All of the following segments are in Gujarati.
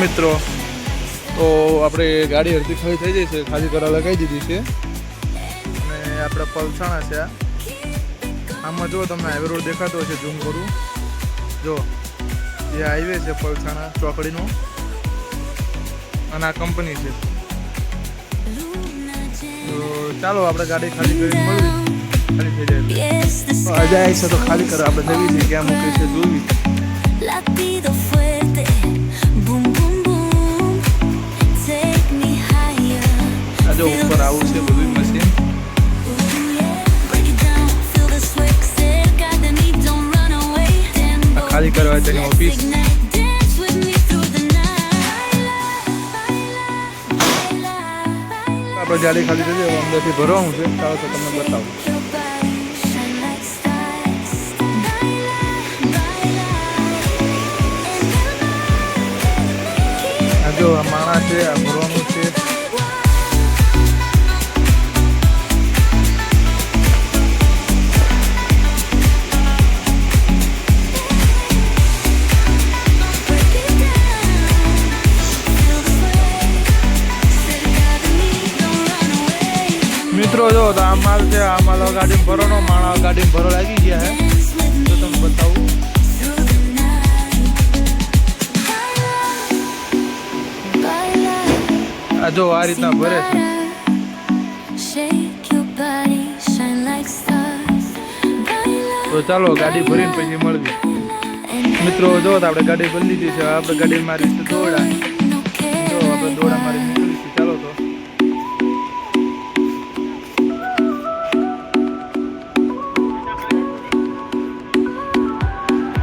મિત્રો, તો આપણે ગાડી અડધી ખાલી થઈ જઈ છે, ખાલી કરવા લગાવી દીધી છે અને આપણે પલસાણા છે. આમાં જો તમને હાઈવે રોડ દેખાતો હશે, ઝૂમ કરું. જો એ હાઈવે છે પલસાણા ચોકડીનો અને આ કંપની છે. તો ચાલો આપણે ગાડી ખાલી કરીને મળવી, ખાલી થઈ જાય તો અજાય છે. તો ખાલી કરો, આપણે નવી જગ્યા મૂકી છે જોવી. Latido fuerte, boom boom boom, take me higher. આ જો ઉપર આવું છે બધું machine. Break it down, feel the swing, cerca de mí, don't run away. આ ખાલી કરવા તેની office. Dance with me through the night. આપણે ગાડી ખાલી થઈ જાય, અંદરથી ભરવાનું છે. ચાલો તો તમને બતાવું. Your body shine like stars. આ જો આ માણસ છે, આ ભરવાનું છે. Break it down, feel the sway, cerca de mí, don't run away. મિત્રો જો તો આ માલ છે, આ માલ ગાડી ભરવાનો, માણસ ગાડી ભરો લાગી ગયા હે. Dance with me તો તમને બતાવું. through the night. Baila, આ જો આ રીતના ભરે છે. shake your body, shine like stars. Baila, તો ચાલો ગાડી ભરીને પછી મળવી. મિત્રો જો તો આપણે ગાડી ભરી લીધી છે, આપણે ગાડી મારી છે દોડા. no જો care. આપણે દોડા મારી નીકળી છે. ચાલો તો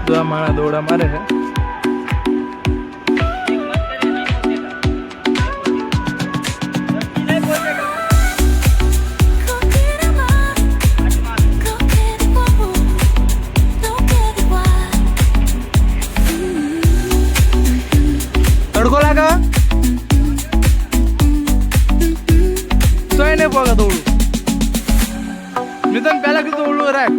જો આ મારા દોડા મારે છે. તડકો લાગે તો એને પોગે દોડું. મેં તને પહેલા કીધું ઓલું રાખ.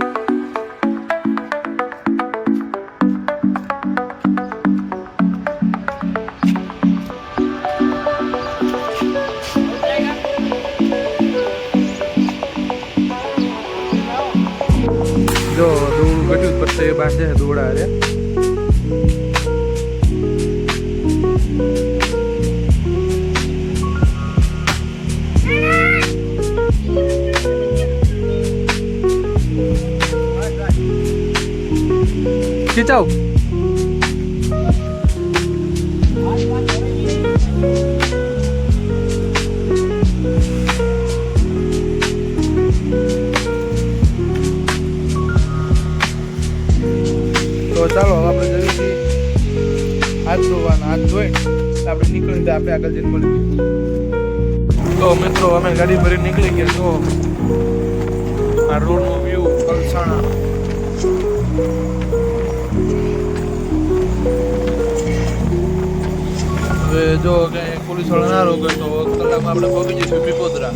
જો દોડું કટ્યું પછી બાસે દોડા રે. ખીચાવ. તો ચાલો આપણે જલ્દીથી હાથ ધોવાના, હાથ ધોઈને આપણે નીકળી આપણે આગળ જઈને મળીએ. તો મિત્રો અમે ગાડી ભરી નીકળી ગયા. તો આ રોડનો વ્યૂ પલસાણા. હવે જો કંઈ પોલીસ વાળા ના રોકે તો કલાકમાં આપણે પહોંચી જઈશું પીપોદરા.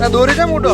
આ દોરી છે મોટો.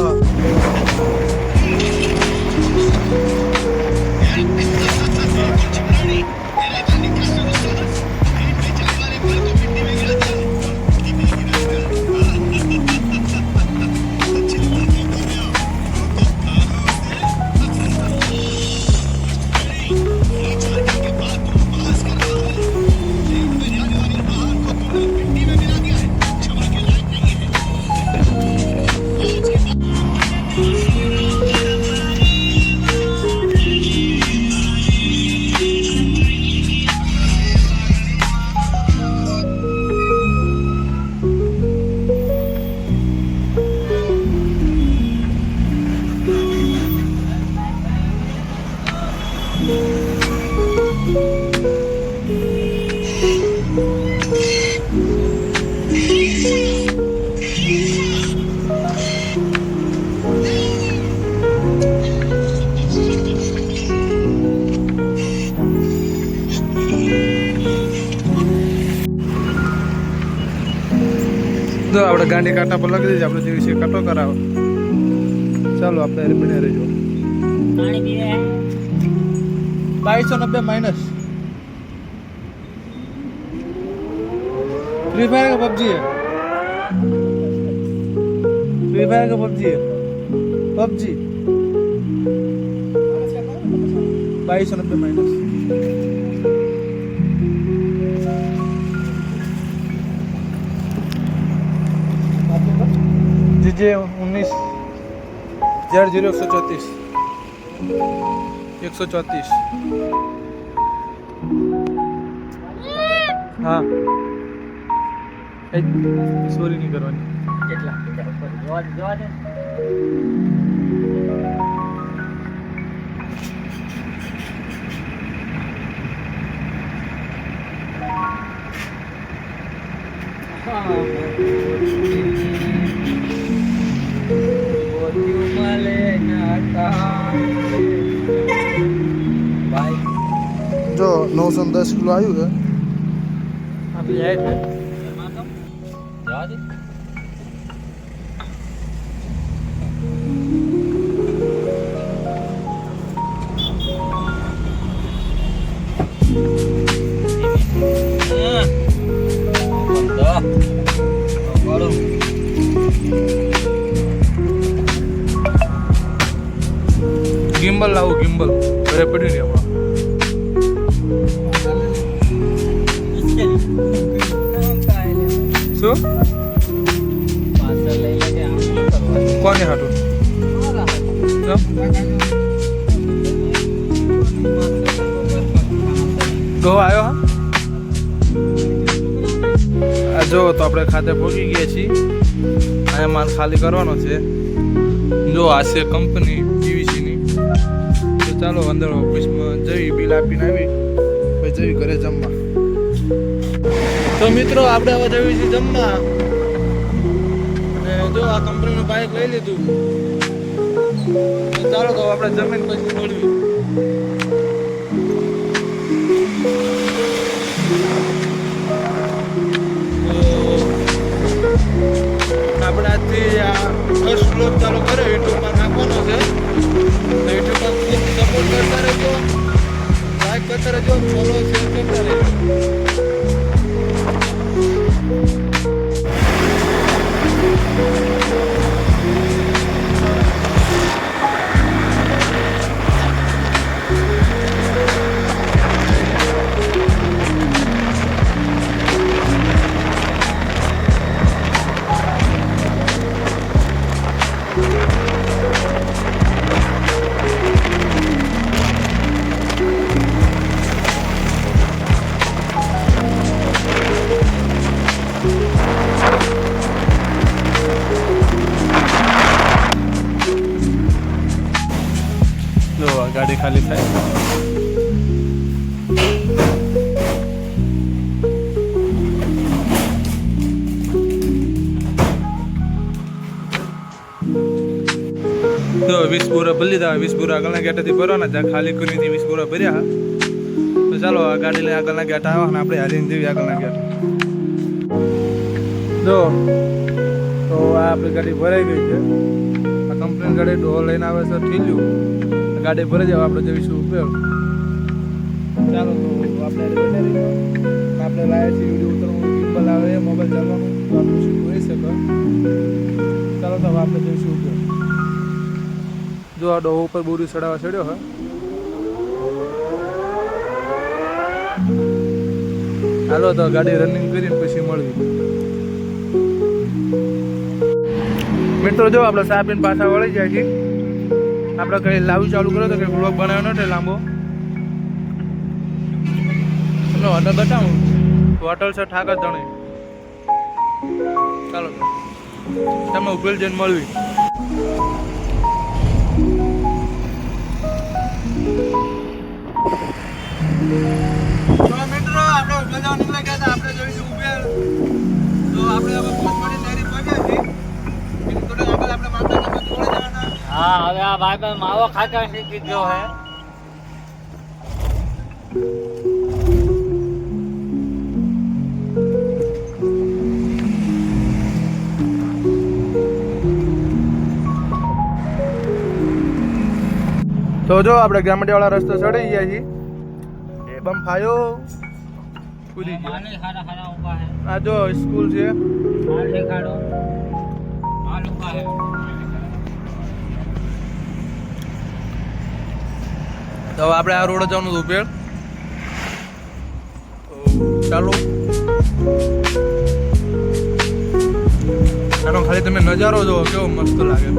આપણે ગાંડી કાંટા પર લખી દીધી, આપણે જે વિશે કાંટો કરાવો. ચાલો આપણે બને રહેજો. પાણી પીવે 2290 माइनस. फ्री फायर का पबजी है. फ्री फायर का पबजी है. PUBG 2290 minus. जीजे 19 00134 134. हाँ સોરી નહીં કરવાની. કેટલા જોવા દે જો 910 કિલો આવ્યું છે. આપી જાય છે જવા દે ગિમ્બલ લાવું, ગિમ્બલ ઘરે પડ્યું ને હમણાં. શું કોને હાટું? તો આવ્યો હા. આ જો તો આપણે ખાતે પહોંચી ગયા છીએ. અહીંયા માલ ખાલી કરવાનો છે. જો આ છે કંપની પીવીસીની. તો ચાલો અંદર ઓફિસમાં જઈ બિલ આપીને આવી પછી જઈ ઘરે જમવા. તો મિત્રો આપણે હવે જઈએ છીએ જમવા. અને જો આ કંપનીનું બાઇક લઈ લીધું. તો ચાલો તો આપણે જમીન પછી મળવી. આપણે આજથી આ ફર્સ્ટ વ્લોગ ચાલુ કર્યો, યુટ્યુબમાં નાખવાનો છે. યુટ્યુબમાં ખૂબ સપોર્ટ કરતા રહેજો, લાઈક કરતા રહેજો, ફોલો શેર કરતા રહેજો. જો આ ગાડી ખાલી થાય. તો 20 બોરા ભરી લીધા. 20 બોરા આગળના ગેટેથી ભરવાના, જ્યાં ખાલી કરી 20 બોરા ભર્યા. તો ચાલો આ ગાડી લઈને આગળના ગેટ આવ્યા અને આપણે હારીને જઈએ આગળના ગેટ. જો તો આ આપણી ગાડી ભરાઈ ગઈ છે. આ કંપની ગાડી ડોલ લઈને આવે છે ઠીલ્યું. ગાડી ભરી જાવ, આપણે જઈશું ઉપયોગ. ચાલો તો આપણે લાયા છીએ વિડીયો ઉતરવાનું, ગિમ્બલ આવે, મોબાઈલ ચાલવાનું, તો આપણું શું હોઈ શકે. ચાલો તો આપણે જઈશું ઉપયોગ. જો આ ડોહ ઉપર બોરી ચડાવવા ચડ્યો હોય. હાલો તો ગાડી રનિંગ કરીને પછી મળવી. મિત્રો જો આપણે ચા પીને પાછા વળી જાય છે. આપણે કઈ લાવું ચાલુ કર્યો તો કંઈ બ્લોગ બનાવ્યો નથી લાંબો. તમને હોટલ બતાવું. હોટલ છે ઠાકર ધણી. ચાલો તમે ઉભેલ જઈને મળવી. મિત્રો આપણે ઉભેલ જવા નીકળ્યા ગયા હતા. આપણે જોઈશું ઉભેલ. તો આપણે હવે પોચવાની તૈયારી પહોંચ્યા છીએ. થોડે આગળ આપણે માતાજીમાં થોડે જવાના. હા હવે આ ભાઈ માવો ખાતા શીખી ગયો હે. તો જો આપણે ગામડિયાવાળા રસ્તે ચડી ગયા છીએ એ બમ ફાયો કૂદી ગયા माल खाना खाना हुआ है આ જો સ્કૂલ છે माल दिखाड़ो माल हुआ है તો હવે આપણે આ રોડ જવાનું હતું ઉપેર તો ચાલો આનો ખાલી તમે નજારો જોવો કેવો મસ્ત લાગે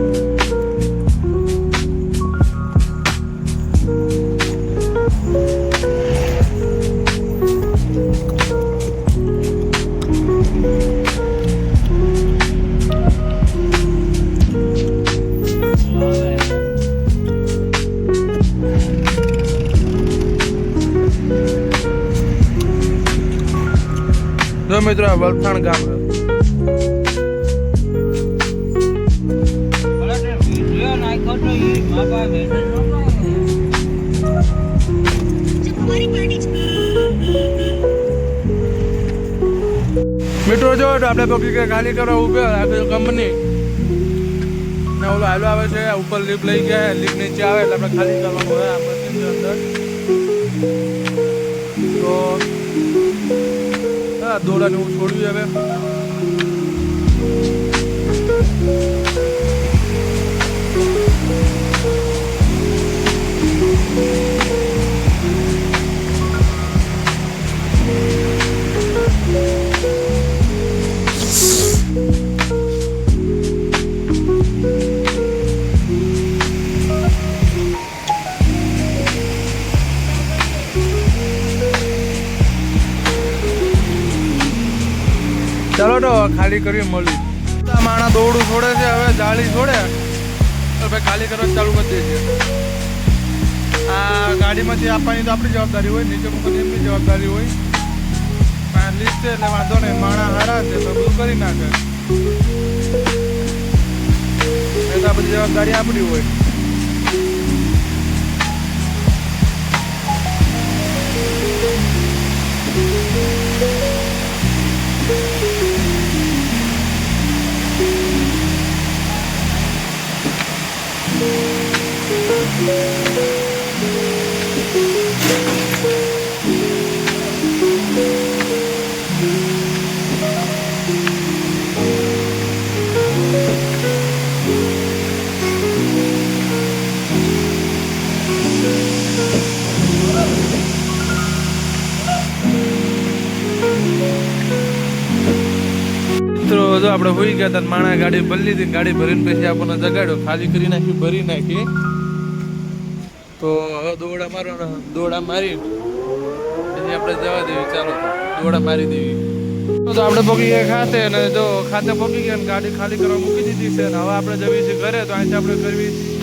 જો મિત્રો આ વલથાણ ગામ છે वीडियो नाखो तो ये बाबा बेटा મિત્રો જો તો આપણે પબ્લિક ખાલી કરવા ઉભે આ કંપની ને ઓલો હાલો આવે છે ઉપર લિફ્ટ લઈ ગયા લિફ્ટ નીચે આવે એટલે આપણે ખાલી કરવાનું હોય આ મશીનની અંદર તો હા દોડાને હું છોડ્યું હવે ચાલો તો ખાલી કરી મળી માણા દોડું છોડે છે હવે જાળી છોડે તો ભાઈ ખાલી કરવા ચાલુ કરી દે છે આ ગાડીમાંથી આપવાની તો આપણી જવાબદારી હોય નીચે મૂકવાની એમની જવાબદારી હોય પણ લિસ્ટ છે એટલે વાંધો નહીં માણા હારા છે તો બધું કરી નાખે એ તો બધી જવાબદારી આપણી હોય મિત્રો જો આપણે હોઈ ગયા હતા માણા ગાડી ભરી લીધી ગાડી ભરીને પછી આપણને જગાડ્યો ખાલી કરી નાખી ભરી નાખી તો હવે દોડા મારી પછી આપણે જવા દેવી ચાલો દોડા મારી દેવી તો આપણે પગી ગયા ખાતે અને જો ખાતે પગી ગયા ને ગાડી ખાલી કરવા મૂકી દીધી છે ને હવે આપણે જવી છીએ ઘરે તો અહીંથી આપણે કરવી છીએ